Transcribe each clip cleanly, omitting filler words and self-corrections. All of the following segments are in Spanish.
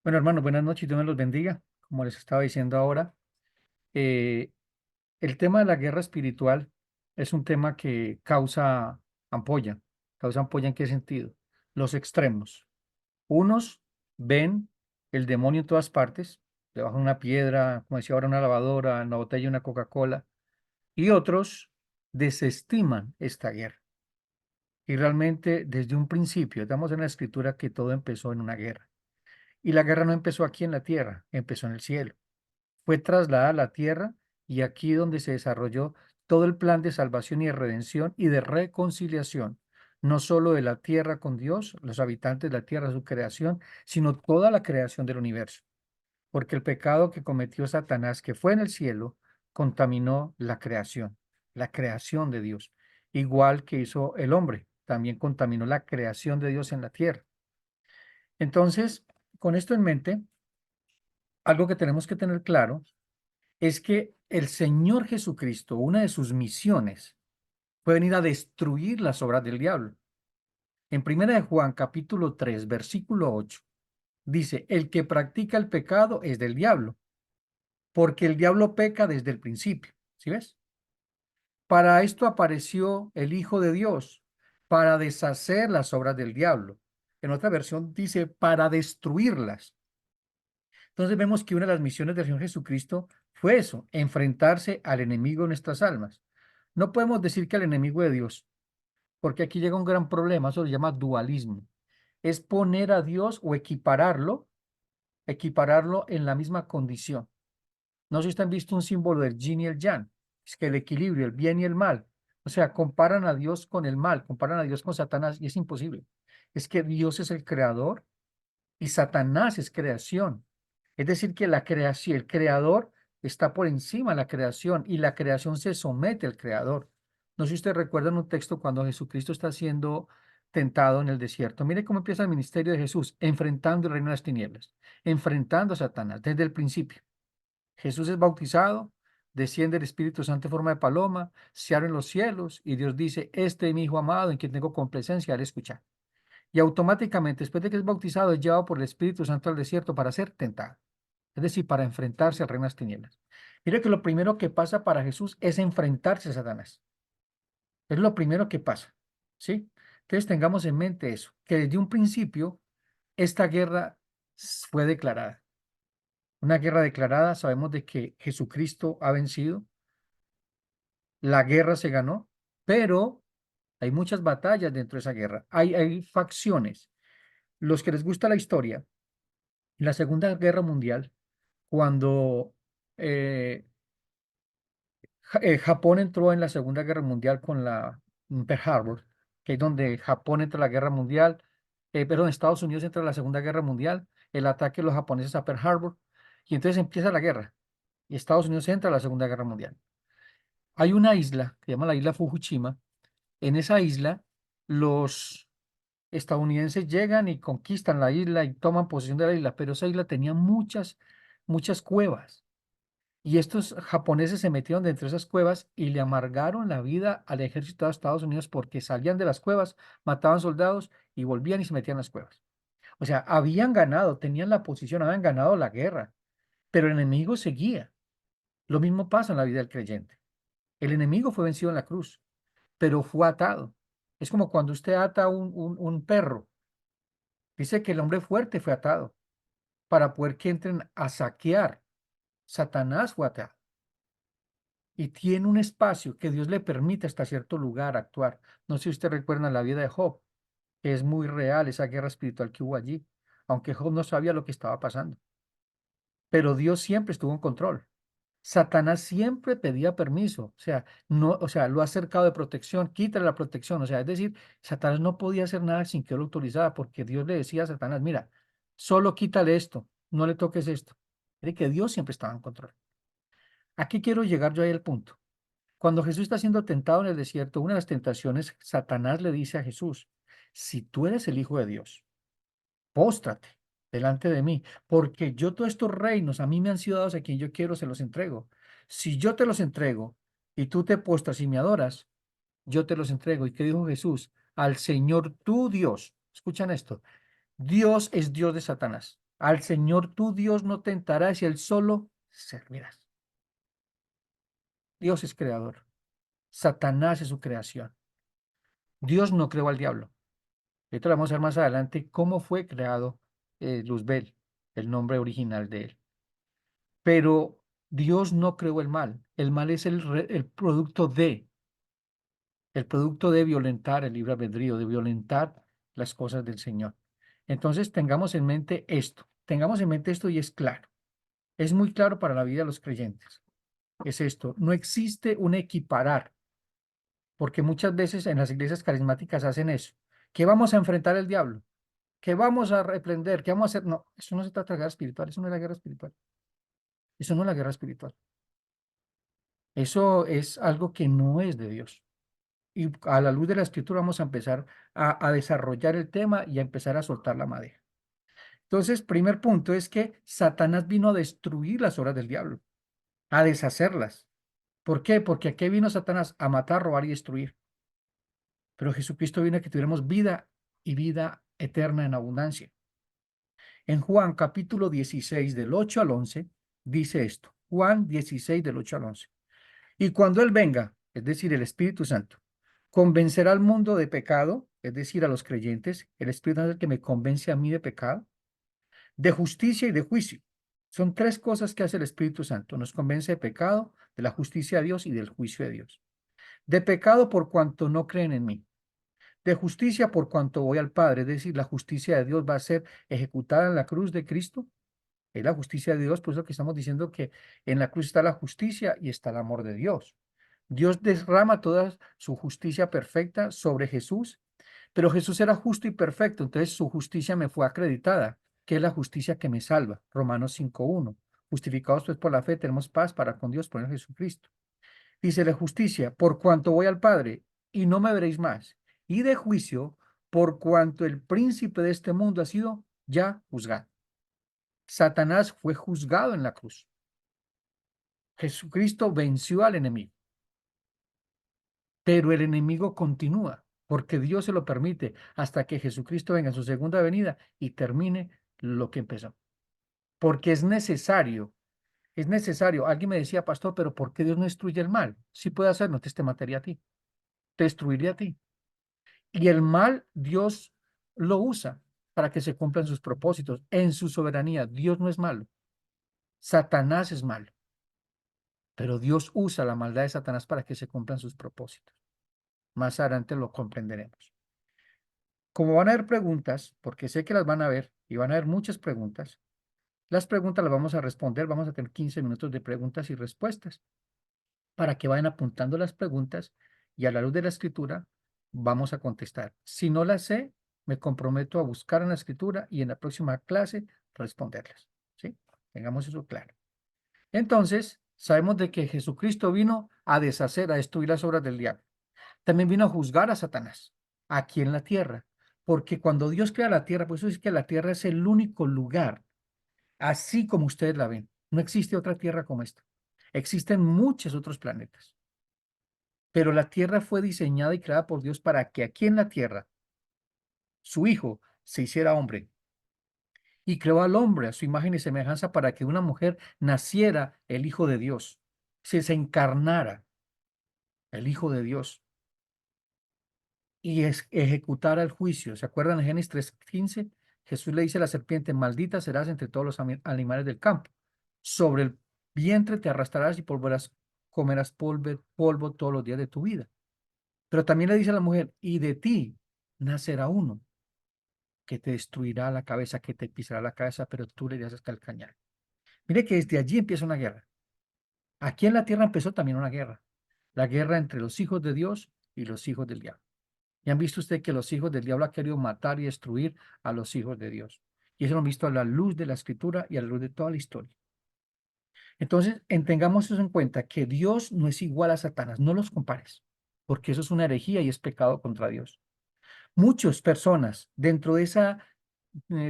Bueno, hermanos, buenas noches y Dios me los bendiga. Como les estaba diciendo ahora, eh, el tema de la guerra espiritual es un tema que causa ampolla. ¿Causa ampolla en qué sentido? Los extremos. Unos ven el demonio en todas partes, debajo de una piedra, como decía ahora, una lavadora, en la botella de una Coca-Cola, y otros desestiman esta guerra. Y realmente, desde un principio, estamos en la escritura que todo empezó en una guerra. Y la guerra no empezó aquí en la tierra, empezó en el cielo. Fue trasladada a la tierra y aquí donde se desarrolló todo el plan de salvación y de redención y de reconciliación, no solo de la tierra con Dios, los habitantes de la tierra, su creación, sino toda la creación del universo. Porque el pecado que cometió Satanás, que fue en el cielo, contaminó la creación de Dios, igual que hizo el hombre, también contaminó la creación de Dios en la tierra. Entonces, con esto en mente, algo que tenemos que tener claro es que el Señor Jesucristo, una de sus misiones, fue venir a destruir las obras del diablo. En Primera de Juan, capítulo 3 versículo 8 dice, el que practica el pecado es del diablo, porque el diablo peca desde el principio. ¿Sí ves? Para esto apareció el Hijo de Dios, para deshacer las obras del diablo. En otra versión dice, para destruirlas. Entonces vemos que una de las misiones del Señor Jesucristo fue eso, enfrentarse al enemigo de nuestras almas. No podemos decir que al enemigo de Dios, porque aquí llega un gran problema, eso se llama dualismo. Es poner a Dios o equipararlo en la misma condición. No sé si ustedes han visto un símbolo del yin y el yang, es que el equilibrio, el bien y el mal. O sea, comparan a Dios con el mal, comparan a Dios con Satanás y es imposible. Es que Dios es el creador y Satanás es creación. Es decir, que la creación, el creador está por encima de la creación y la creación se somete al creador. No sé si ustedes recuerdan un texto cuando Jesucristo está siendo tentado en el desierto. Mire cómo empieza el ministerio de Jesús, enfrentando el reino de las tinieblas, enfrentando a Satanás desde el principio. Jesús es bautizado, desciende el Espíritu Santo en forma de paloma, se abren los cielos y Dios dice, este es mi Hijo amado en quien tengo complacencia al escuchar. Y automáticamente, después de que es bautizado, es llevado por el Espíritu Santo al desierto para ser tentado, es decir, para enfrentarse al reino de las tinieblas. Mire que lo primero que pasa para Jesús es enfrentarse a Satanás. Es lo primero que pasa, ¿sí? Entonces tengamos en mente eso, que desde un principio esta guerra fue declarada. Una guerra declarada, sabemos de que Jesucristo ha vencido, la guerra se ganó, pero hay muchas batallas dentro de esa guerra. Hay facciones. Los que les gusta la historia, en la Segunda Guerra Mundial, cuando eh, Japón entró en la Segunda Guerra Mundial con la Pearl Harbor, que es donde Japón entra a la Guerra Mundial, perdón, Estados Unidos entra a la Segunda Guerra Mundial, el ataque de los japoneses a Pearl Harbor, y entonces empieza la guerra, y Estados Unidos entra a la Segunda Guerra Mundial. Hay una isla que se llama la isla Fukushima. En esa isla, los estadounidenses llegan y conquistan la isla y toman posesión de la isla, pero esa isla tenía muchas cuevas. Y estos japoneses se metieron dentro de esas cuevas y le amargaron la vida al ejército de Estados Unidos porque salían de las cuevas, mataban soldados y volvían y se metían en las cuevas. O sea, habían ganado, tenían la posición, habían ganado la guerra, pero el enemigo seguía. Lo mismo pasa en la vida del creyente. El enemigo fue vencido en la cruz, pero fue atado. Es como cuando usted ata un perro. Dice que el hombre fuerte fue atado para poder que entren a saquear. Satanás fue atado y tiene un espacio que Dios le permite hasta cierto lugar actuar. No sé si usted recuerda la vida de Job, que es muy real esa guerra espiritual que hubo allí, aunque Job no sabía lo que estaba pasando, pero Dios siempre estuvo en control. Satanás siempre pedía permiso, o sea, no, o sea, lo ha cercado de protección, quítale la protección, o sea, es decir, Satanás no podía hacer nada sin que él lo autorizara, porque Dios le decía a Satanás, mira, solo quítale esto, no le toques esto. De que Dios siempre estaba en control. Aquí quiero llegar yo ahí al punto. Cuando Jesús está siendo tentado en el desierto, una de las tentaciones, Satanás le dice a Jesús, si tú eres el Hijo de Dios, póstrate delante de mí, porque yo todos estos reinos a mí me han sido dados a quien yo quiero, se los entrego. Si yo te los entrego y tú te postras y me adoras, yo te los entrego. ¿Y qué dijo Jesús? Al Señor tu Dios. Escuchan esto. Dios es Dios de Satanás. Al Señor tu Dios no tentarás y él solo servirás. Dios es creador. Satanás es su creación. Dios no creó al diablo. Esto lo vamos a ver más adelante cómo fue creado Luzbel, el nombre original de él. Pero Dios no creó el mal. El mal es el producto de violentar el libre albedrío, de violentar las cosas del Señor. Entonces tengamos en mente esto y es claro. Es muy claro para la vida de los creyentes. Es esto, no existe un equiparar, porque muchas veces en las iglesias carismáticas hacen eso. ¿Qué vamos a enfrentar el diablo? ¿Qué vamos a reprender? ¿Qué vamos a hacer? No, eso no se trata de guerra espiritual, eso no es la guerra espiritual. Eso no es la guerra espiritual. Eso es algo que no es de Dios. Y a la luz de la escritura vamos a empezar a desarrollar el tema y a empezar a soltar la madera. Entonces, primer punto es que Satanás vino a destruir las obras del diablo, a deshacerlas. ¿Por qué? Porque aquí vino Satanás a matar, robar y destruir. Pero Jesucristo vino a que tuviéramos vida y vida eterna en abundancia. En Juan capítulo 16 del 8 al 11 dice esto. Juan 16 del 8 al 11. Y cuando Él venga, es decir, el Espíritu Santo, convencerá al mundo de pecado, es decir, a los creyentes, el Espíritu Santo es el que me convence a mí de pecado, de justicia y de juicio. Son tres cosas que hace el Espíritu Santo. Nos convence de pecado, de la justicia de Dios y del juicio de Dios. De pecado por cuanto no creen en mí. De justicia por cuanto voy al Padre, es decir, la justicia de Dios va a ser ejecutada en la cruz de Cristo. Es la justicia de Dios, por eso que estamos diciendo que en la cruz está la justicia y está el amor de Dios. Dios derrama toda su justicia perfecta sobre Jesús, pero Jesús era justo y perfecto, entonces su justicia me fue acreditada, que es la justicia que me salva. Romanos 5:1. Justificados pues por la fe, tenemos paz para con Dios por el Jesucristo. Dice la justicia, por cuanto voy al Padre y no me veréis más. Y de juicio, por cuanto el príncipe de este mundo ha sido ya juzgado. Satanás fue juzgado en la cruz. Jesucristo venció al enemigo, pero el enemigo continúa, porque Dios se lo permite hasta que Jesucristo venga en su segunda venida y termine lo que empezó. Porque es necesario. Alguien me decía, pastor, pero ¿por qué Dios no destruye el mal? Sí puede hacerlo, te mataría a ti, te destruiría a ti. Y el mal Dios lo usa para que se cumplan sus propósitos en su soberanía. Dios no es malo, Satanás es malo, pero Dios usa la maldad de Satanás para que se cumplan sus propósitos. Más adelante lo comprenderemos. Como van a haber preguntas, porque sé que las van a ver y van a haber muchas preguntas, las preguntas las vamos a responder, vamos a tener 15 minutos de preguntas y respuestas para que vayan apuntando las preguntas y a la luz de la escritura vamos a contestar. Si no las sé, me comprometo a buscar en la escritura y en la próxima clase responderlas. ¿Sí? Tengamos eso claro. Entonces, sabemos de que Jesucristo vino a deshacer, a destruir las obras del diablo. También vino a juzgar a Satanás aquí en la tierra, porque cuando Dios crea la tierra, pues eso es que la tierra es el único lugar, así como ustedes la ven. No existe otra tierra como esta. Existen muchos otros planetas, pero la tierra fue diseñada y creada por Dios para que aquí en la tierra su Hijo se hiciera hombre y creó al hombre a su imagen y semejanza para que una mujer naciera el Hijo de Dios, se encarnara el Hijo de Dios y ejecutara el juicio. ¿Se acuerdan en Génesis 3:15? Jesús le dice a la serpiente, maldita serás entre todos los animales del campo. Sobre el vientre te arrastrarás y comerás polvo todos los días de tu vida. Pero también le dice a la mujer, y de ti nacerá uno que te destruirá la cabeza, que te pisará la cabeza, pero tú le dirás hasta el cañar. Mire que desde allí empieza una guerra. Aquí en la tierra empezó también una guerra. La guerra entre los hijos de Dios y los hijos del diablo. Y han visto usted que los hijos del diablo han querido matar y destruir a los hijos de Dios. Y eso lo han visto a la luz de la escritura y a la luz de toda la historia. Entonces, tengamos eso en cuenta, que Dios no es igual a Satanás. No los compares, porque eso es una herejía y es pecado contra Dios. Muchas personas dentro de esa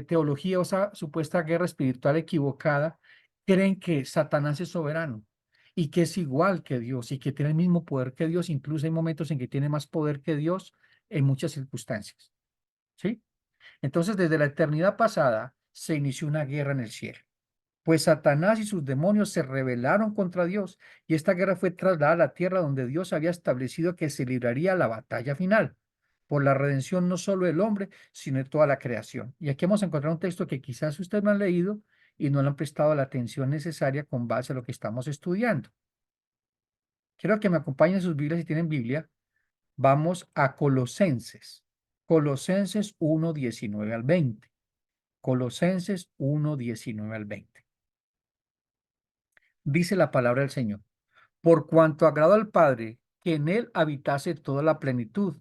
teología o esa supuesta guerra espiritual equivocada creen que Satanás es soberano y que es igual que Dios y que tiene el mismo poder que Dios. Incluso hay momentos en que tiene más poder que Dios en muchas circunstancias. ¿Sí? Entonces, desde la eternidad pasada, se inició una guerra en el cielo. Pues Satanás y sus demonios se rebelaron contra Dios, y esta guerra fue trasladada a la tierra donde Dios había establecido que se libraría la batalla final por la redención no solo del hombre, sino de toda la creación. Y aquí vamos a encontrar un texto que quizás ustedes no han leído y no le han prestado la atención necesaria con base a lo que estamos estudiando. Quiero que me acompañen en sus Biblias si tienen Biblia. Vamos a Colosenses. Colosenses 1:19 al 20. Colosenses 1:19 al 20. Dice la palabra del Señor. Por cuanto agradó al Padre que en él habitase toda la plenitud,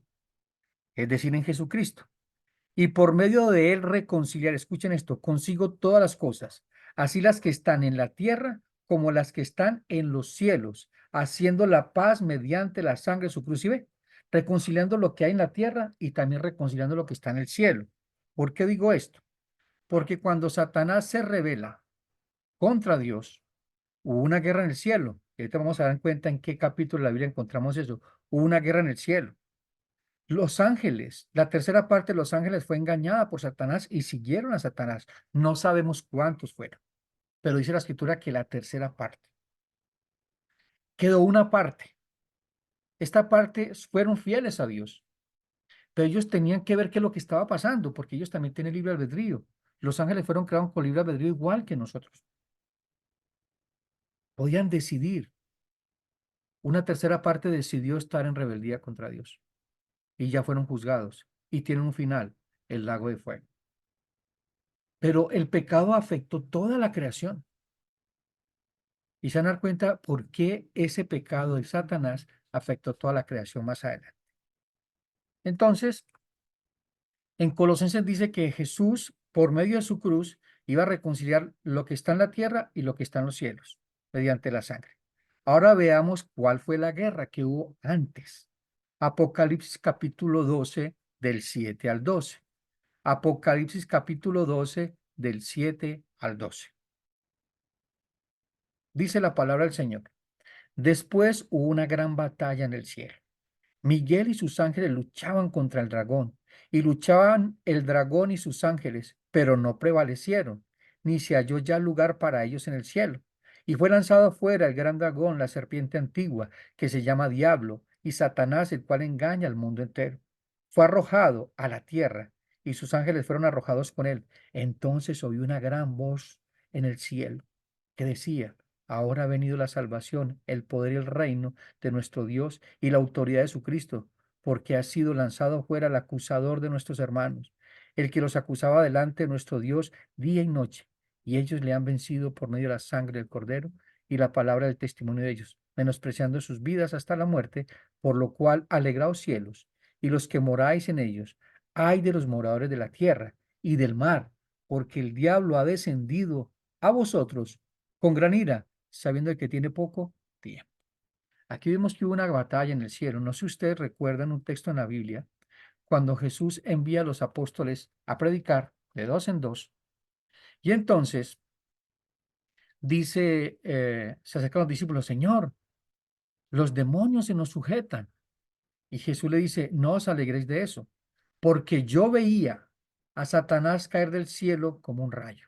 es decir, en Jesucristo, y por medio de él reconciliar, escuchen esto, consigo todas las cosas, así las que están en la tierra como las que están en los cielos, haciendo la paz mediante la sangre de su cruz. Y ve, reconciliando lo que hay en la tierra y también reconciliando lo que está en el cielo. ¿Por qué digo esto? Porque cuando Satanás se rebela contra Dios, hubo una guerra en el cielo. Y ahorita vamos a dar cuenta en qué capítulo de la Biblia encontramos eso. Hubo una guerra en el cielo. Los ángeles, la tercera parte de los ángeles fue engañada por Satanás y siguieron a Satanás. No sabemos cuántos fueron, pero dice la escritura que la tercera parte. Quedó una parte. Esta parte fueron fieles a Dios, pero ellos tenían que ver qué es lo que estaba pasando, porque ellos también tienen libre albedrío. Los ángeles fueron creados con libre albedrío igual que nosotros. Podían decidir. Una tercera parte decidió estar en rebeldía contra Dios y ya fueron juzgados y tienen un final, el lago de fuego. Pero el pecado afectó toda la creación. Y se van a dar cuenta por qué ese pecado de Satanás afectó toda la creación más adelante. Entonces, en Colosenses dice que Jesús, por medio de su cruz, iba a reconciliar lo que está en la tierra y lo que está en los cielos, mediante la sangre. Ahora veamos cuál fue la guerra que hubo antes. Apocalipsis capítulo 12, del 7 al 12. Apocalipsis capítulo 12, del 7 al 12. Dice la palabra del Señor. Después hubo una gran batalla en el cielo. Miguel y sus ángeles luchaban contra el dragón, y luchaban el dragón y sus ángeles, pero no prevalecieron, ni se halló ya lugar para ellos en el cielo. Y fue lanzado fuera el gran dragón, la serpiente antigua, que se llama Diablo, y Satanás, el cual engaña al mundo entero. Fue arrojado a la tierra, y sus ángeles fueron arrojados con él. Entonces oí una gran voz en el cielo que decía, ahora ha venido la salvación, el poder y el reino de nuestro Dios y la autoridad de su Cristo, porque ha sido lanzado fuera el acusador de nuestros hermanos, el que los acusaba delante de nuestro Dios día y noche, y ellos le han vencido por medio de la sangre del Cordero y la palabra del testimonio de ellos, menospreciando sus vidas hasta la muerte, por lo cual alegraos cielos, y los que moráis en ellos, ay de los moradores de la tierra y del mar, porque el diablo ha descendido a vosotros con gran ira, sabiendo que tiene poco tiempo. Aquí vemos que hubo una batalla en el cielo. No sé si ustedes recuerdan un texto en la Biblia, cuando Jesús envía a los apóstoles a predicar de dos en dos. Y entonces dice, se acercan los discípulos, Señor, los demonios se nos sujetan. Y Jesús le dice, no os alegréis de eso, porque yo veía a Satanás caer del cielo como un rayo.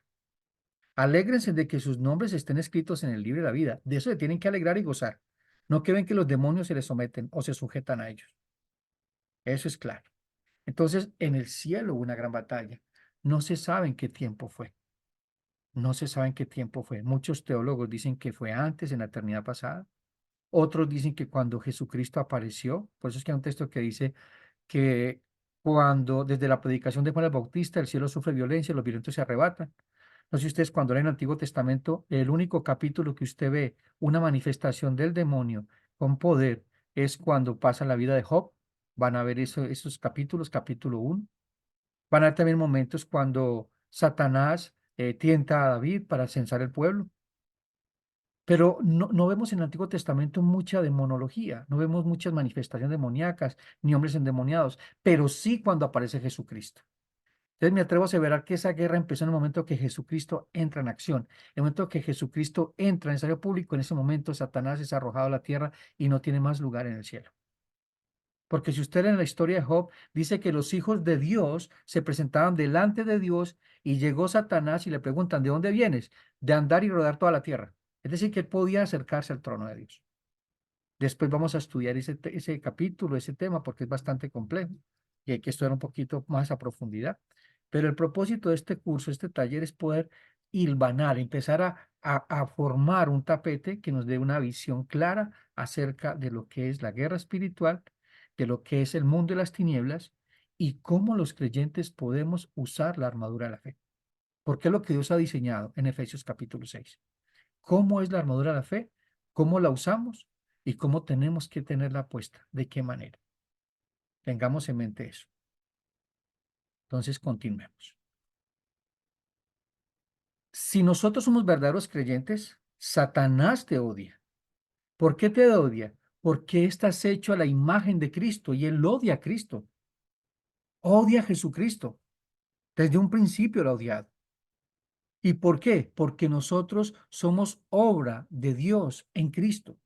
Alégrense de que sus nombres estén escritos en el libro de la vida. De eso se tienen que alegrar y gozar. No que ven que los demonios se les someten o se sujetan a ellos. Eso es claro. Entonces, en el cielo hubo una gran batalla. No se sabe en qué tiempo fue. No se sabe en qué tiempo fue. Muchos teólogos dicen que fue antes, en la eternidad pasada. Otros dicen que cuando Jesucristo apareció, por eso es que hay un texto que dice que cuando desde la predicación de Juan el Bautista el cielo sufre violencia, los violentos se arrebatan. No sé si ustedes cuando leen el Antiguo Testamento, el único capítulo que usted ve una manifestación del demonio con poder es cuando pasa la vida de Job. Van a ver esos capítulos, capítulo 1. Van a haber también momentos cuando Satanás tienta a David para censar el pueblo. Pero no vemos en el Antiguo Testamento mucha demonología, no vemos muchas manifestaciones demoníacas ni hombres endemoniados, pero sí cuando aparece Jesucristo. Entonces me atrevo a aseverar que esa guerra empezó en el momento que Jesucristo entra en acción. En el momento que Jesucristo entra en el escenario público, en ese momento Satanás es arrojado a la tierra y no tiene más lugar en el cielo. Porque si usted en la historia de Job dice que los hijos de Dios se presentaban delante de Dios y llegó Satanás y le preguntan, ¿de dónde vienes? De andar y rodar toda la tierra. Es decir, que él podía acercarse al trono de Dios. Después vamos a estudiar ese capítulo, ese tema, porque es bastante complejo y hay que estudiar un poquito más a profundidad. Pero el propósito de este curso, este taller, es poder hilvanar, empezar a formar un tapete que nos dé una visión clara acerca de lo que es la guerra espiritual, de lo que es el mundo de las tinieblas y cómo los creyentes podemos usar la armadura de la fe. Porque es lo que Dios ha diseñado en Efesios capítulo 6. ¿Cómo es la armadura de la fe? ¿Cómo la usamos? ¿Y cómo tenemos que tenerla puesta? ¿De qué manera? Tengamos en mente eso. Entonces, continuemos. Si nosotros somos verdaderos creyentes, Satanás te odia. ¿Por qué te odia? Porque estás hecho a la imagen de Cristo y él odia a Cristo. Odia a Jesucristo. Desde un principio lo ha odiado. ¿Y por qué? Porque nosotros somos obra de Dios en Cristo.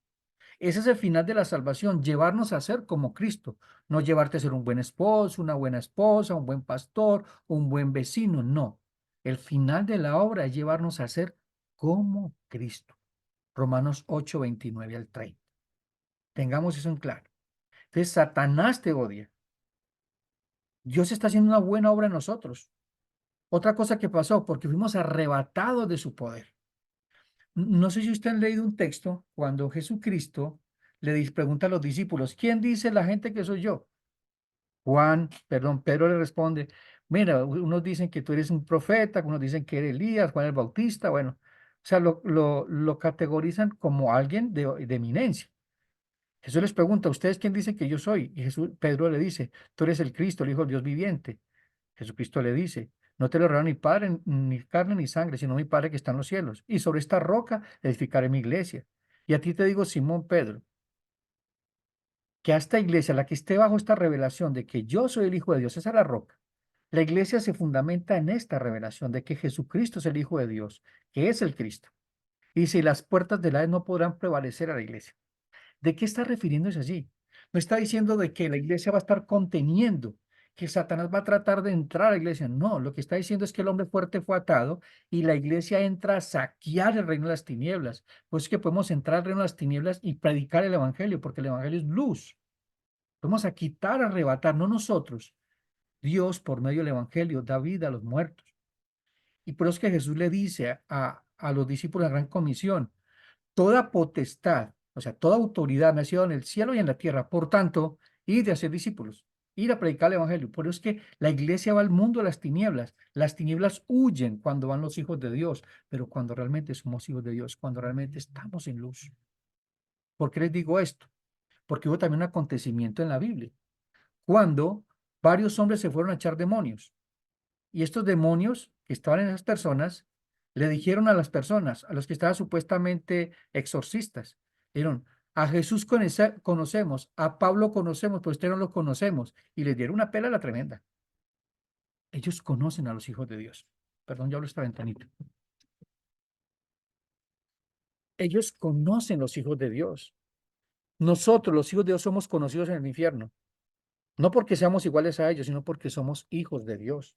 Ese es el final de la salvación, llevarnos a ser como Cristo, no llevarte a ser un buen esposo, una buena esposa, un buen pastor, un buen vecino, no. El final de la obra es llevarnos a ser como Cristo. Romanos 8, 29 al 30. Tengamos eso en claro. Entonces, Satanás te odia. Dios está haciendo una buena obra en nosotros. Otra cosa que pasó, porque fuimos arrebatados de su poder. No sé si usted ha leído un texto cuando Jesucristo pregunta a los discípulos, ¿quién dice la gente que soy yo? Pedro le responde, mira, unos dicen que tú eres un profeta, unos dicen que eres Elías, Juan el Bautista, bueno, o sea, lo categorizan como alguien de eminencia. Jesús les pregunta, ¿ustedes quién dicen que yo soy? Y Pedro le dice, tú eres el Cristo, el Hijo del Dios viviente. Jesucristo le dice, no te lo revela ni padre, ni carne, ni sangre, sino mi Padre que está en los cielos. Y sobre esta roca edificaré mi iglesia. Y a ti te digo, Simón Pedro, que a esta iglesia, la que esté bajo esta revelación de que yo soy el Hijo de Dios, esa es la roca. La iglesia se fundamenta en esta revelación de que Jesucristo es el Hijo de Dios, que es el Cristo. Y si las puertas del Hades no podrán prevalecer a la iglesia. ¿De qué está refiriéndose allí? No está diciendo de que la iglesia va a estar conteniendo, que Satanás va a tratar de entrar a la iglesia. No, lo que está diciendo es que el hombre fuerte fue atado y la iglesia entra a saquear el reino de las tinieblas. Pues es que podemos entrar al reino de las tinieblas y predicar el evangelio, porque el evangelio es luz. Vamos a quitar, arrebatar, no nosotros. Dios, por medio del evangelio, da vida a los muertos. Y por eso es que Jesús le dice a los discípulos de la gran comisión, toda potestad, o sea, toda autoridad me ha sido en el cielo y en la tierra. Por tanto, ir de hacer discípulos, ir a predicar el evangelio. Por eso es que la iglesia va al mundo de las tinieblas. Las tinieblas huyen cuando van los hijos de Dios, pero cuando realmente somos hijos de Dios, cuando realmente estamos en luz. ¿Por qué les digo esto? Porque hubo también un acontecimiento en la Biblia, cuando varios hombres se fueron a echar demonios. Y estos demonios que estaban en esas personas le dijeron a las personas, a los que estaban supuestamente exorcistas, dijeron, a Jesús conocemos, a Pablo conocemos, pero ustedes no lo conocemos. Y les dieron una pela a la tremenda. Ellos conocen a los hijos de Dios. Perdón, ya hablo esta ventanita. Ellos conocen los hijos de Dios. Nosotros, los hijos de Dios, somos conocidos en el infierno. No porque seamos iguales a ellos, sino porque somos hijos de Dios.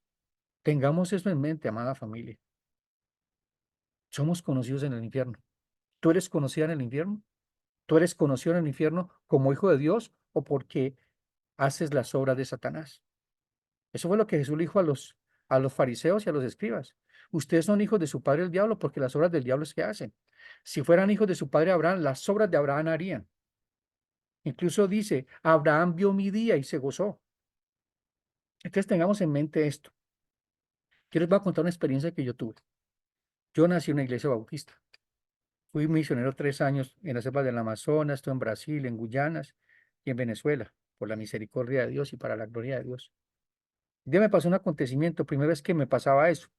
Tengamos eso en mente, amada familia. Somos conocidos en el infierno. ¿Tú eres conocida en el infierno? ¿Tú eres conocido en el infierno como hijo de Dios o porque haces las obras de Satanás? Eso fue lo que Jesús dijo a los fariseos y a los escribas. Ustedes son hijos de su padre el diablo porque las obras del diablo es que hacen. Si fueran hijos de su padre Abraham, las obras de Abraham harían. Incluso dice, Abraham vio mi día y se gozó. Entonces tengamos en mente esto. Yo les voy a contar una experiencia que yo tuve. Yo nací en una iglesia bautista. Fui misionero 3 años en las selvas del Amazonas, estuve en Brasil, en Guyanas y en Venezuela, por la misericordia de Dios y para la gloria de Dios. Un día me pasó un acontecimiento, primera vez que me pasaba eso.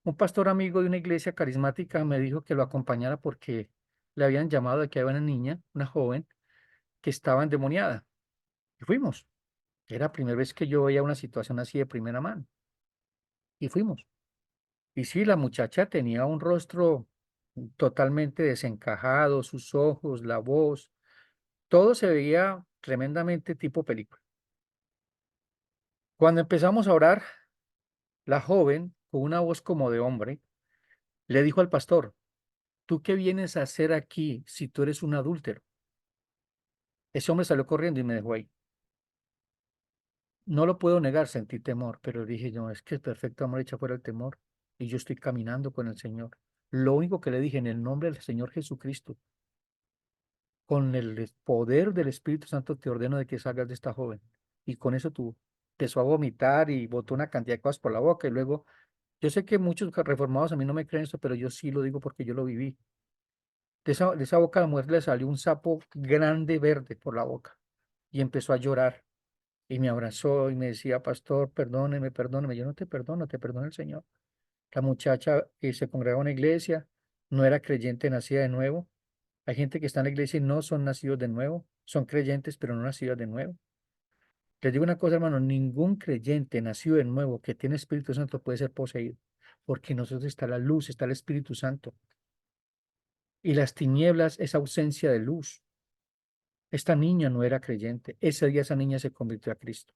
Un pastor amigo de una iglesia carismática me dijo que lo acompañara porque le habían llamado de que había una niña, una joven, que estaba endemoniada. Y fuimos. Era la primera vez que yo veía una situación así de primera mano. Y fuimos. Y sí, la muchacha tenía un rostro totalmente desencajado, sus ojos, la voz, todo se veía tremendamente tipo película. Cuando empezamos a orar, la joven, con una voz como de hombre, le dijo al pastor: ¿tú qué vienes a hacer aquí si tú eres un adúltero? Ese hombre salió corriendo y me dejó ahí. No lo puedo negar, sentí temor, pero dije yo, es que el perfecto amor echa fuera el temor y yo estoy caminando con el Señor. Lo único que le dije, en el nombre del Señor Jesucristo, con el poder del Espíritu Santo te ordeno de que salgas de esta joven. Y con eso tú empezó a vomitar y botó una cantidad de cosas por la boca. Y luego, yo sé que muchos reformados a mí no me creen esto, pero yo sí lo digo porque yo lo viví. De esa boca de la mujer le salió un sapo grande verde por la boca y empezó a llorar. Y me abrazó y me decía: pastor, perdóneme, perdóneme. Yo: no te perdono, te perdona el Señor. La muchacha se congregaba en una iglesia, no era creyente, nacida de nuevo. Hay gente que está en la iglesia y no son nacidos de nuevo, son creyentes, pero no nacidos de nuevo. Les digo una cosa, hermano: ningún creyente nacido de nuevo que tiene Espíritu Santo puede ser poseído, porque en nosotros está la luz, está el Espíritu Santo. Y las tinieblas es ausencia de luz. Esta niña no era creyente. Ese día esa niña se convirtió a Cristo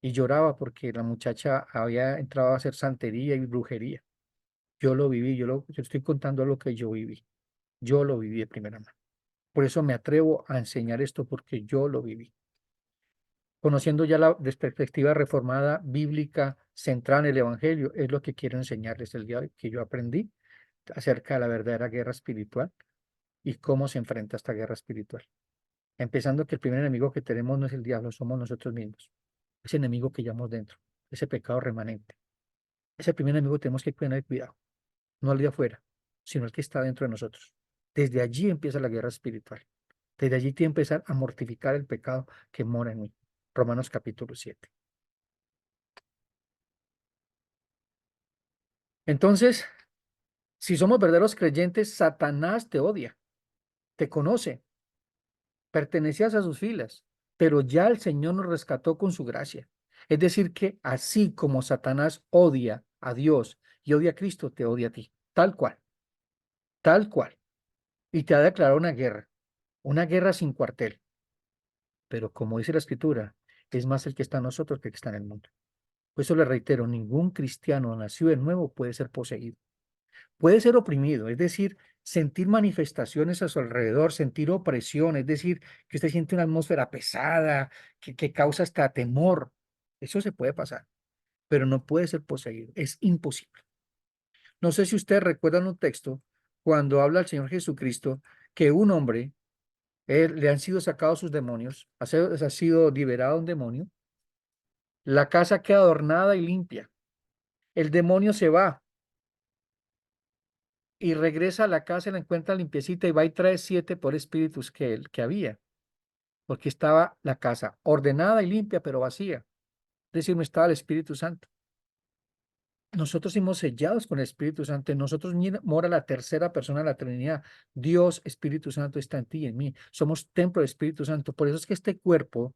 y lloraba porque la muchacha había entrado a hacer santería y brujería. Yo lo viví, yo estoy contando lo que yo viví. Yo lo viví de primera mano. Por eso me atrevo a enseñar esto, porque yo lo viví. Conociendo ya la perspectiva reformada bíblica centrada en el Evangelio, es lo que quiero enseñarles el día de hoy, que yo aprendí acerca de la verdadera guerra espiritual y cómo se enfrenta esta guerra espiritual. Empezando que el primer enemigo que tenemos no es el diablo, somos nosotros mismos. Ese enemigo que llevamos dentro, ese pecado remanente. Ese primer enemigo tenemos que tener cuidado, no el de afuera, sino el que está dentro de nosotros. Desde allí empieza la guerra espiritual. Desde allí tiene que empezar a mortificar el pecado que mora en mí. Romanos capítulo 7. Entonces, si somos verdaderos creyentes, Satanás te odia, te conoce, pertenecías a sus filas, pero ya el Señor nos rescató con su gracia. Es decir, que así como Satanás odia a Dios y odia a Cristo, te odia a ti, tal cual, tal cual. Y te ha declarado una guerra sin cuartel. Pero como dice la Escritura, es más el que está en nosotros que el que está en el mundo. Por eso le reitero: ningún cristiano nacido de nuevo puede ser poseído. Puede ser oprimido, es decir, sentir manifestaciones a su alrededor, sentir opresión, es decir, que usted siente una atmósfera pesada, que causa hasta temor. Eso se puede pasar, pero no puede ser poseído. Es imposible. No sé si ustedes recuerdan un texto cuando habla el Señor Jesucristo que un hombre, le han sido sacados sus demonios, ha sido liberado un demonio, la casa queda adornada y limpia, el demonio se va y regresa a la casa y la encuentra limpiecita y va y trae 7 por espíritus que había, porque estaba la casa ordenada y limpia, pero vacía. Es decir, no estaba el Espíritu Santo. Nosotros somos sellados con el Espíritu Santo. En nosotros mora la tercera persona de la Trinidad. Dios, Espíritu Santo, está en ti y en mí. Somos templo del Espíritu Santo. Por eso es que este cuerpo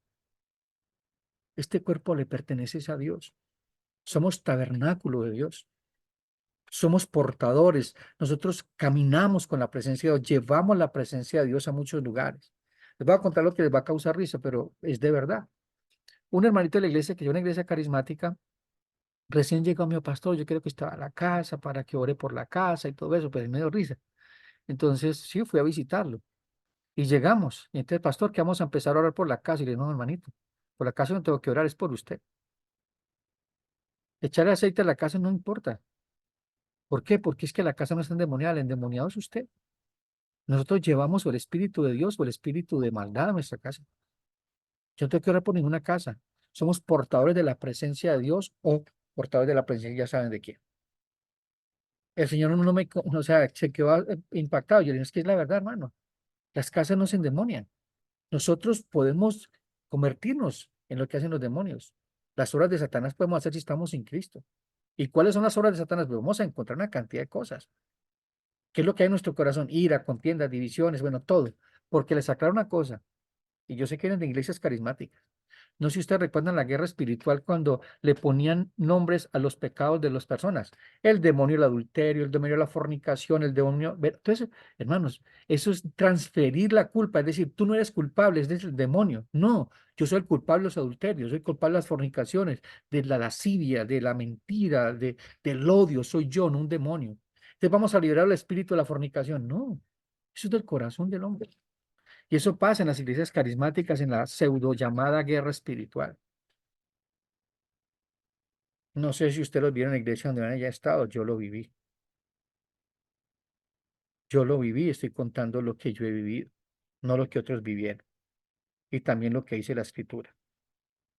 le pertenece a Dios. Somos tabernáculo de Dios. Somos portadores. Nosotros caminamos con la presencia de Dios, llevamos la presencia de Dios a muchos lugares. Les voy a contar lo que les va a causar risa, pero es de verdad. Un hermanito de la iglesia, que yo una iglesia carismática, recién llegó: mi pastor, yo quiero que estaba a la casa para que ore por la casa y todo eso, pero me dio risa. Entonces, sí, fui a visitarlo y llegamos. Y entonces: pastor, que vamos a empezar a orar por la casa. Y le digo: no, hermanito, por la casa no tengo que orar, es por usted. Echarle aceite a la casa no importa. ¿Por qué? Porque es que la casa no está endemoniada, el endemoniado es usted. Nosotros llevamos el Espíritu de Dios o el espíritu de maldad a nuestra casa. Yo no tengo que orar por ninguna casa. Somos portadores de la presencia de Dios o portadores de la presencia, ya saben de quién. El Señor no me, o sea, se quedó impactado. Yo le digo: es que es la verdad, hermano. Las casas no se endemonian. Nosotros podemos convertirnos en lo que hacen los demonios. Las obras de Satanás podemos hacer si estamos sin Cristo. ¿Y cuáles son las obras de Satanás? Pues vamos a encontrar una cantidad de cosas. ¿Qué es lo que hay en nuestro corazón? Ira, contiendas, divisiones, bueno, todo. Porque le sacaron una cosa, y yo sé que eran de iglesias carismáticas. No sé si ustedes recuerdan la guerra espiritual cuando le ponían nombres a los pecados de las personas. El demonio, el adulterio, el demonio, la fornicación, el demonio. Entonces, hermanos, eso es transferir la culpa. Es decir, tú no eres culpable, es del demonio. No, yo soy el culpable de los adulterios, soy culpable de las fornicaciones, de la lascivia, de la mentira, del odio. Soy yo, no un demonio. Entonces vamos a liberar el espíritu de la fornicación. No, eso es del corazón del hombre. Y eso pasa en las iglesias carismáticas, en la pseudo llamada guerra espiritual. No sé si usted lo vieron en la iglesia donde haya estado, yo lo viví. Yo lo viví, estoy contando lo que yo he vivido, no lo que otros vivieron. Y también lo que dice la escritura.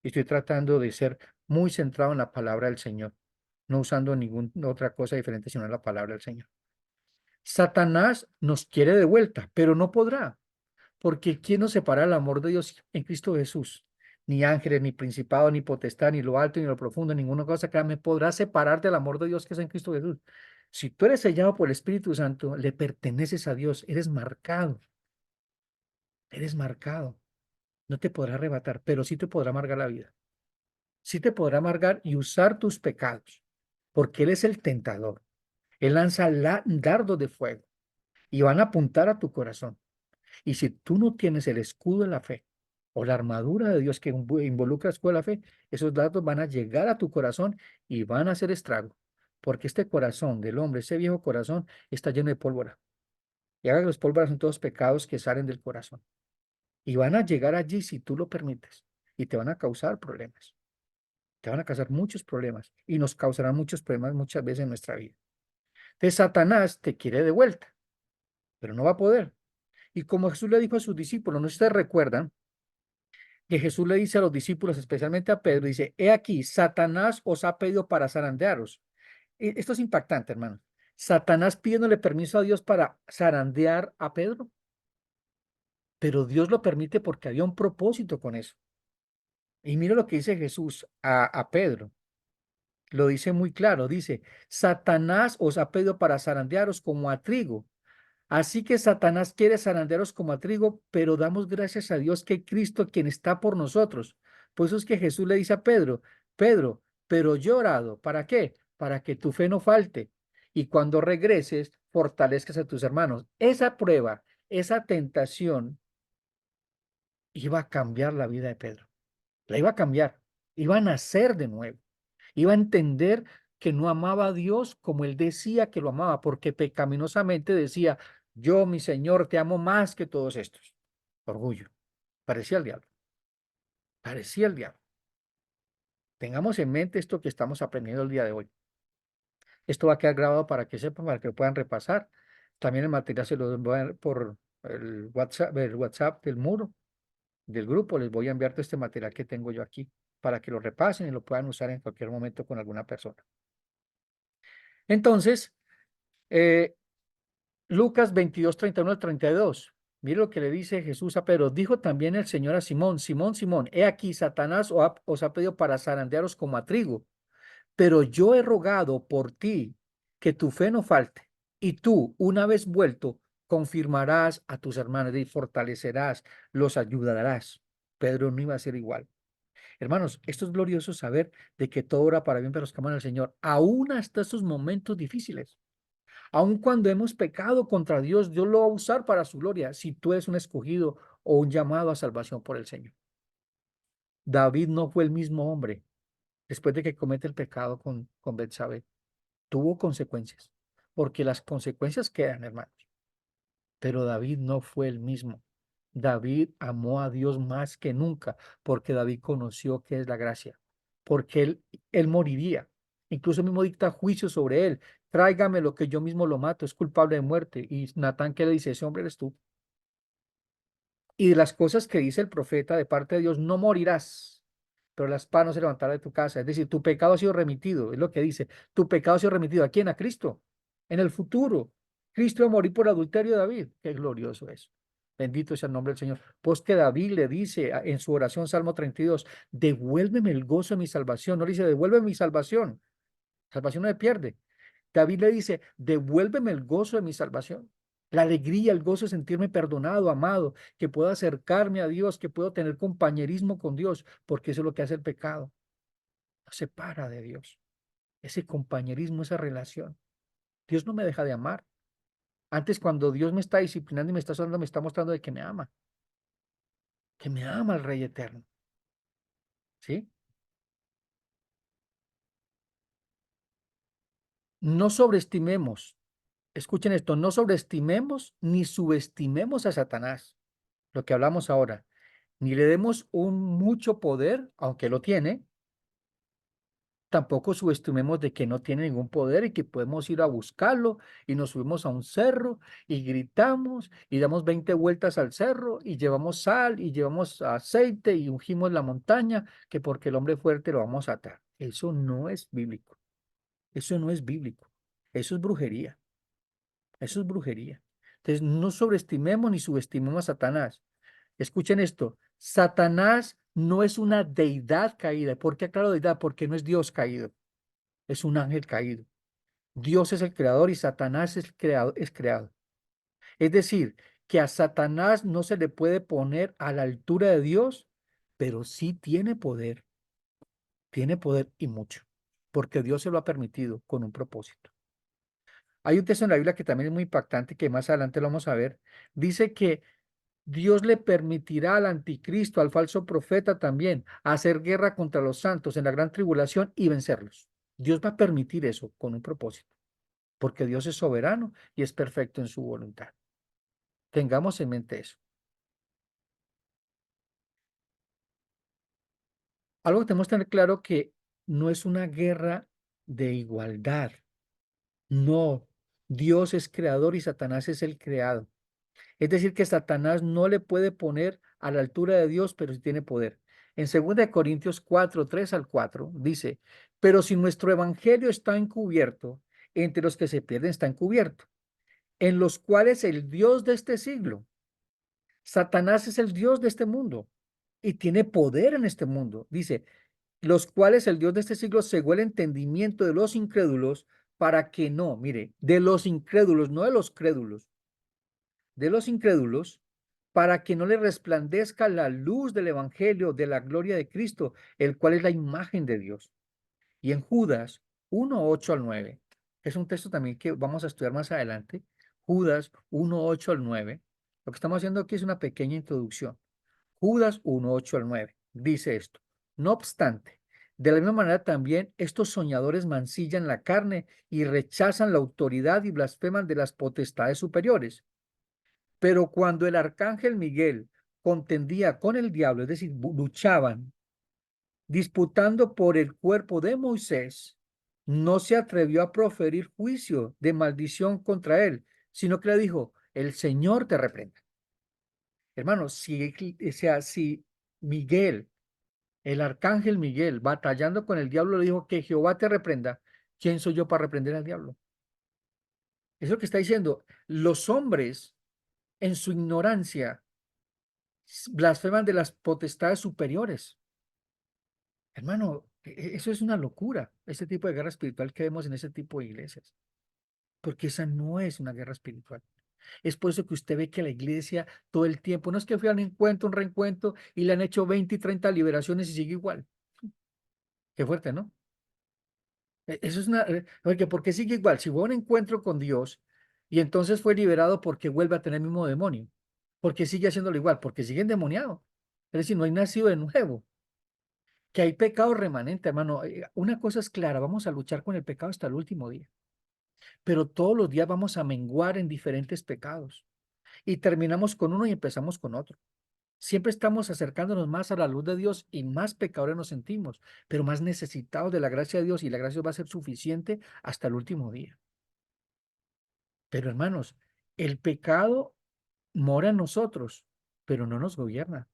Y estoy tratando de ser muy centrado en la palabra del Señor, no usando ninguna otra cosa diferente sino en la palabra del Señor. Satanás nos quiere de vuelta, pero no podrá. Porque ¿quién nos separa del amor de Dios en Cristo Jesús? Ni ángeles, ni principado, ni potestad, ni lo alto, ni lo profundo, ninguna cosa que me podrá separar del amor de Dios que es en Cristo Jesús. Si tú eres sellado por el Espíritu Santo, le perteneces a Dios, eres marcado. No te podrá arrebatar, pero sí te podrá amargar la vida. Sí te podrá amargar y usar tus pecados, porque Él es el tentador. Él lanza dardos de fuego y van a apuntar a tu corazón. Y si tú no tienes el escudo de la fe o la armadura de Dios que involucra el escudo de la fe, esos datos van a llegar a tu corazón y van a hacer estrago. Porque este corazón del hombre, ese viejo corazón, está lleno de pólvora. Y haga que los pólvoras son todos pecados que salen del corazón. Y van a llegar allí si tú lo permites. Y te van a causar problemas. Te van a causar muchos problemas. Y nos causarán muchos problemas muchas veces en nuestra vida. Entonces Satanás te quiere de vuelta, pero no va a poder. Y como Jesús le dijo a sus discípulos, no sé si ustedes recuerdan, que Jesús le dice a los discípulos, especialmente a Pedro, dice, he aquí, Satanás os ha pedido para zarandearos. Esto es impactante, hermano. Satanás pidiéndole permiso a Dios para zarandear a Pedro, pero Dios lo permite porque había un propósito con eso. Y mira lo que dice Jesús a Pedro. Lo dice muy claro. Dice, Satanás os ha pedido para zarandearos como a trigo. Así que Satanás quiere zarandearos como a trigo, pero damos gracias a Dios que Cristo, quien está por nosotros. Por eso es que Jesús le dice a Pedro, Pedro, pero yo he orado, ¿para qué? Para que tu fe no falte y cuando regreses fortalezcas a tus hermanos. Esa prueba, esa tentación iba a cambiar la vida de Pedro. La iba a cambiar, iba a nacer de nuevo, iba a entender que no amaba a Dios como él decía que lo amaba, porque pecaminosamente decía, yo, mi Señor, te amo más que todos estos. Orgullo. Parecía el diablo, parecía el diablo. Tengamos en mente esto que estamos aprendiendo el día de hoy. Esto va a quedar grabado para que sepan, para que lo puedan repasar. También el material se lo voy a dar por el WhatsApp del muro, del grupo. Les voy a enviar todo este material que tengo yo aquí para que lo repasen y lo puedan usar en cualquier momento con alguna persona. Entonces, eh, Lucas 22, 31 al 32. Mire lo que le dice Jesús a Pedro. Dijo también el Señor a Simón, Simón, Simón, he aquí, Satanás os ha pedido para zarandearos como a trigo, pero yo he rogado por ti que tu fe no falte, y tú, una vez vuelto, confirmarás a tus hermanos y fortalecerás, los ayudarás. Pedro no iba a ser igual. Hermanos, esto es glorioso saber de que todo obra para bien para los que aman al Señor, aún hasta estos momentos difíciles. Aun cuando hemos pecado contra Dios, Dios lo va a usar para su gloria, si tú eres un escogido o un llamado a salvación por el Señor. David no fue el mismo hombre después de que comete el pecado con Betsabé. Tuvo consecuencias, porque las consecuencias quedan, hermanos. Pero David no fue el mismo. David amó a Dios más que nunca, porque David conoció qué es la gracia, porque él moriría. Incluso mismo dicta juicio sobre él. Tráigame lo que yo mismo lo mato, es culpable de muerte. Y Natán, ¿qué le dice? Ese hombre eres tú. Y de las cosas que dice el profeta de parte de Dios, no morirás, pero la espada no se levantará de tu casa. Es decir, tu pecado ha sido remitido, es lo que dice. Tu pecado ha sido remitido. ¿A quién? A Cristo. En el futuro. Cristo va a morir por adulterio de David. Qué glorioso es. Bendito sea el nombre del Señor. Pues que David le dice en su oración, Salmo 32, devuélveme el gozo de mi salvación. No le dice, devuélveme mi salvación. Salvación no se pierde. David le dice, devuélveme el gozo de mi salvación. La alegría, el gozo de sentirme perdonado, amado, que puedo acercarme a Dios, que puedo tener compañerismo con Dios, porque eso es lo que hace el pecado. Nos separa de Dios. Ese compañerismo, esa relación. Dios no me deja de amar. Antes, cuando Dios me está disciplinando y me está sonando, me está mostrando de que me ama el Rey Eterno. ¿Sí? No sobreestimemos, escuchen esto, no sobreestimemos ni subestimemos a Satanás, lo que hablamos ahora, ni le demos un mucho poder, aunque lo tiene, tampoco subestimemos de que no tiene ningún poder y que podemos ir a buscarlo y nos subimos a un cerro y gritamos y damos 20 vueltas al cerro y llevamos sal y llevamos aceite y ungimos la montaña, que porque el hombre fuerte lo vamos a atar. Eso no es bíblico. Eso no es bíblico. Eso es brujería. Eso es brujería. Entonces, no sobreestimemos ni subestimemos a Satanás. Escuchen esto. Satanás no es una deidad caída. ¿Por qué aclaro deidad? Porque no es Dios caído. Es un ángel caído. Dios es el creador y Satanás es creado, es creado. Es decir, que a Satanás no se le puede poner a la altura de Dios, pero sí tiene poder y mucho, porque Dios se lo ha permitido con un propósito. Hay un texto en la Biblia que también es muy impactante, que más adelante lo vamos a ver. Dice que Dios le permitirá al anticristo, al falso profeta también, hacer guerra contra los santos en la gran tribulación y vencerlos. Dios va a permitir eso con un propósito, porque Dios es soberano y es perfecto en su voluntad. Tengamos en mente eso. Algo que tenemos que tener claro que no es una guerra de igualdad. No, Dios es creador y Satanás es el creado. Es decir, que Satanás no le puede poner a la altura de Dios, pero sí tiene poder. En 2 Corintios 4, 3 al 4 dice, pero si nuestro evangelio está encubierto, entre los que se pierden está encubierto, en los cuales el Dios de este siglo, Satanás es el Dios de este mundo y tiene poder en este mundo. Dice, los cuales el Dios de este siglo cegó el entendimiento de los incrédulos para que no, mire, de los incrédulos, no de los crédulos, de los incrédulos, para que no le resplandezca la luz del Evangelio de la gloria de Cristo, el cual es la imagen de Dios. Y en Judas 1:8 al 9, es un texto también que vamos a estudiar más adelante, Judas 1:8 al 9, lo que estamos haciendo aquí es una pequeña introducción. Judas 1:8 al 9 dice esto, no obstante, de la misma manera también estos soñadores mancillan la carne y rechazan la autoridad y blasfeman de las potestades superiores. Pero cuando el arcángel Miguel contendía con el diablo, es decir, luchaban, disputando por el cuerpo de Moisés, no se atrevió a proferir juicio de maldición contra él, sino que le dijo, el Señor te reprenda. Hermano, si Miguel, el arcángel Miguel, batallando con el diablo, le dijo que Jehová te reprenda, ¿quién soy yo para reprender al diablo? Es lo que está diciendo. Los hombres, en su ignorancia, blasfeman de las potestades superiores. Hermano, eso es una locura, ese tipo de guerra espiritual que vemos en ese tipo de iglesias, porque esa no es una guerra espiritual. Es por eso que usted ve que la iglesia todo el tiempo, no es que fui a un encuentro, un reencuentro y le han hecho 20 y 30 liberaciones y sigue igual. Qué fuerte, ¿no? Eso es una, porque ¿por qué sigue igual? Si fue a un encuentro con Dios y entonces fue liberado porque vuelve a tener el mismo demonio, porque sigue haciéndolo igual, porque sigue endemoniado. Es decir, no hay nacido de nuevo. Que hay pecado remanente, hermano. Una cosa es clara, vamos a luchar con el pecado hasta el último día, pero todos los días vamos a menguar en diferentes pecados y terminamos con uno y empezamos con otro. Siempre estamos acercándonos más a la luz de Dios y más pecadores nos sentimos, pero más necesitados de la gracia de Dios y la gracia va a ser suficiente hasta el último día. Pero hermanos, el pecado mora en nosotros, pero no nos gobierna.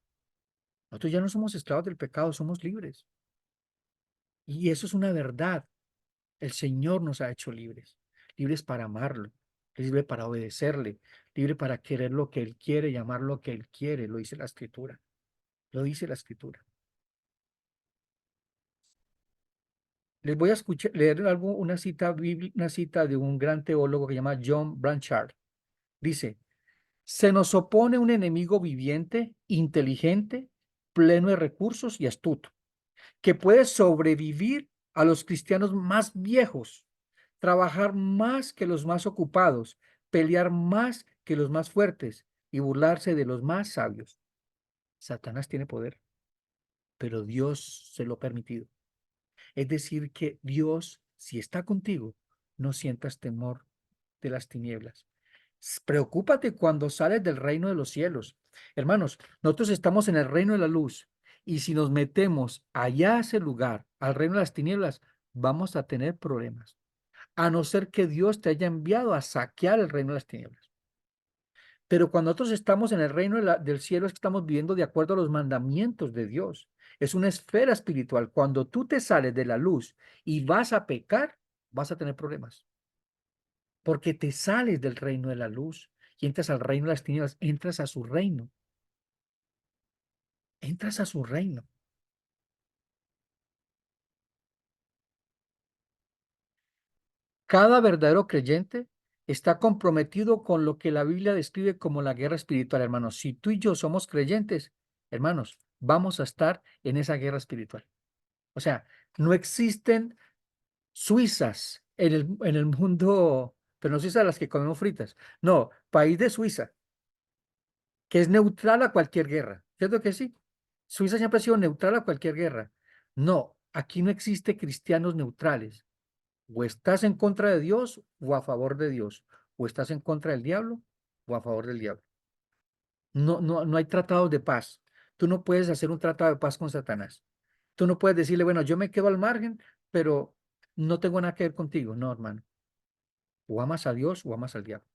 Nosotros ya no somos esclavos del pecado, somos libres. Y eso es una verdad. El Señor nos ha hecho libres, libres para amarlo, libres para obedecerle, libres para querer lo que Él quiere y amar lo que Él quiere, lo dice la Escritura, lo dice la Escritura. Les voy a leer algo, una cita de un gran teólogo que se llama John Branchard. Dice, se nos opone un enemigo viviente, inteligente, pleno de recursos y astuto, que puede sobrevivir a los cristianos más viejos, trabajar más que los más ocupados, pelear más que los más fuertes y burlarse de los más sabios. Satanás tiene poder, pero Dios se lo ha permitido. Es decir, que Dios, si está contigo, no sientas temor de las tinieblas. Preocúpate cuando sales del reino de los cielos. Hermanos, nosotros estamos en el reino de la luz y si nos metemos allá a ese lugar, al reino de las tinieblas, vamos a tener problemas, a no ser que Dios te haya enviado a saquear el reino de las tinieblas. Pero cuando nosotros estamos en el reino del cielo, es que estamos viviendo de acuerdo a los mandamientos de Dios. Es una esfera espiritual. Cuando tú te sales de la luz y vas a pecar, vas a tener problemas. Porque te sales del reino de la luz y entras al reino de las tinieblas, entras a su reino. Entras a su reino. Cada verdadero creyente está comprometido con lo que la Biblia describe como la guerra espiritual, hermanos. Si tú y yo somos creyentes, hermanos, vamos a estar en esa guerra espiritual. O sea, no existen Suizas en el mundo, pero no Suiza las que comemos fritas. No, país de Suiza, que es neutral a cualquier guerra. ¿Cierto que sí? Suiza siempre ha sido neutral a cualquier guerra. No, aquí no existe cristianos neutrales. O estás en contra de Dios o a favor de Dios. O estás en contra del diablo o a favor del diablo. No hay tratados de paz. Tú no puedes hacer un tratado de paz con Satanás. Tú no puedes decirle, bueno, yo me quedo al margen, pero no tengo nada que ver contigo. No, hermano. O amas a Dios o amas al diablo.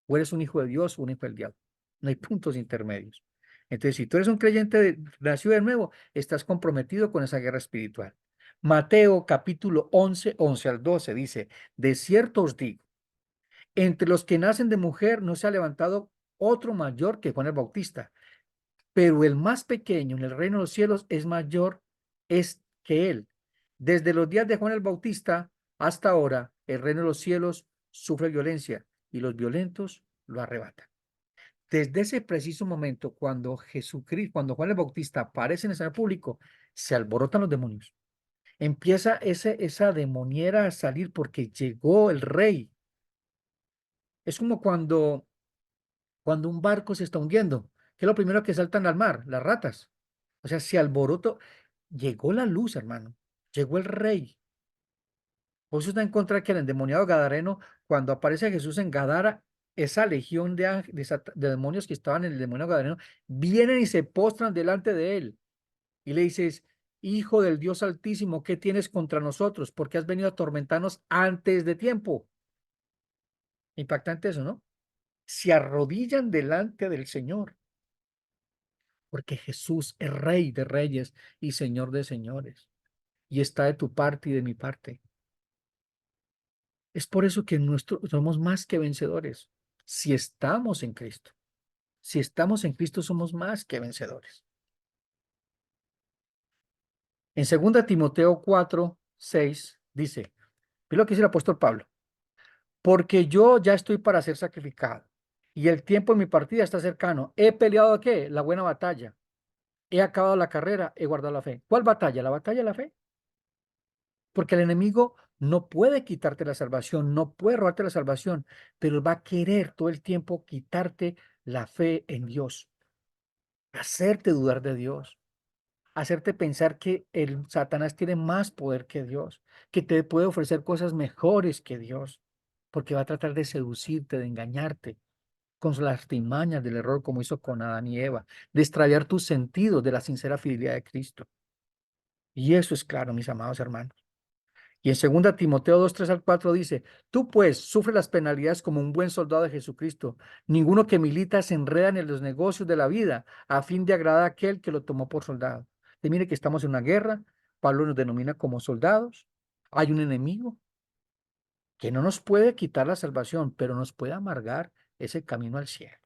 O eres un hijo de Dios o un hijo del diablo. No hay puntos intermedios. Entonces, si tú eres un creyente nacido de nuevo, estás comprometido con esa guerra espiritual. Mateo capítulo 11 al 12 dice, de cierto os digo, entre los que nacen de mujer no se ha levantado otro mayor que Juan el Bautista, pero el más pequeño en el reino de los cielos es mayor es que él. Desde los días de Juan el Bautista hasta ahora, el reino de los cielos sufre violencia y los violentos lo arrebatan. Desde ese preciso momento, cuando Jesucristo, cuando Juan el Bautista aparece en el escenario público, se alborotan los demonios. Empieza esa demoniera a salir porque llegó el rey. Es como cuando un barco se está hundiendo, que es lo primero que saltan al mar, las ratas. O sea, se alborotó. Llegó la luz, hermano. Llegó el rey. Por eso está en contra que el endemoniado Gadareno, cuando aparece Jesús en Gadara, esa legión de demonios que estaban en el demonio Gadareno, vienen y se postran delante de él. Y le dices, Hijo del Dios Altísimo, ¿qué tienes contra nosotros? Porque has venido a atormentarnos antes de tiempo. Impactante eso, ¿no? Se arrodillan delante del Señor, porque Jesús es Rey de reyes y Señor de señores, y está de tu parte y de mi parte. Es por eso que somos más que vencedores, si estamos en Cristo. Si estamos en Cristo, somos más que vencedores. En 2 Timoteo 4:6 dice, ve lo que dice el apóstol Pablo, porque yo ya estoy para ser sacrificado y el tiempo de mi partida está cercano. He peleado ¿qué? La buena batalla. He acabado la carrera, he guardado la fe. ¿Cuál batalla? La batalla de la fe. Porque el enemigo no puede quitarte la salvación, no puede robarte la salvación, pero va a querer todo el tiempo quitarte la fe en Dios, hacerte dudar de Dios, hacerte pensar que el Satanás tiene más poder que Dios, que te puede ofrecer cosas mejores que Dios, porque va a tratar de seducirte, de engañarte con las artimañas del error como hizo con Adán y Eva, de extraviar tus sentidos de la sincera fidelidad de Cristo. Y eso es claro, mis amados hermanos. Y en 2 Timoteo 2:3 al 4 dice, tú pues sufre las penalidades como un buen soldado de Jesucristo. Ninguno que milita se enreda en los negocios de la vida a fin de agradar a aquel que lo tomó por soldado. Y mire que estamos en una guerra, Pablo nos denomina como soldados. Hay un enemigo que no nos puede quitar la salvación, pero nos puede amargar ese camino al cielo.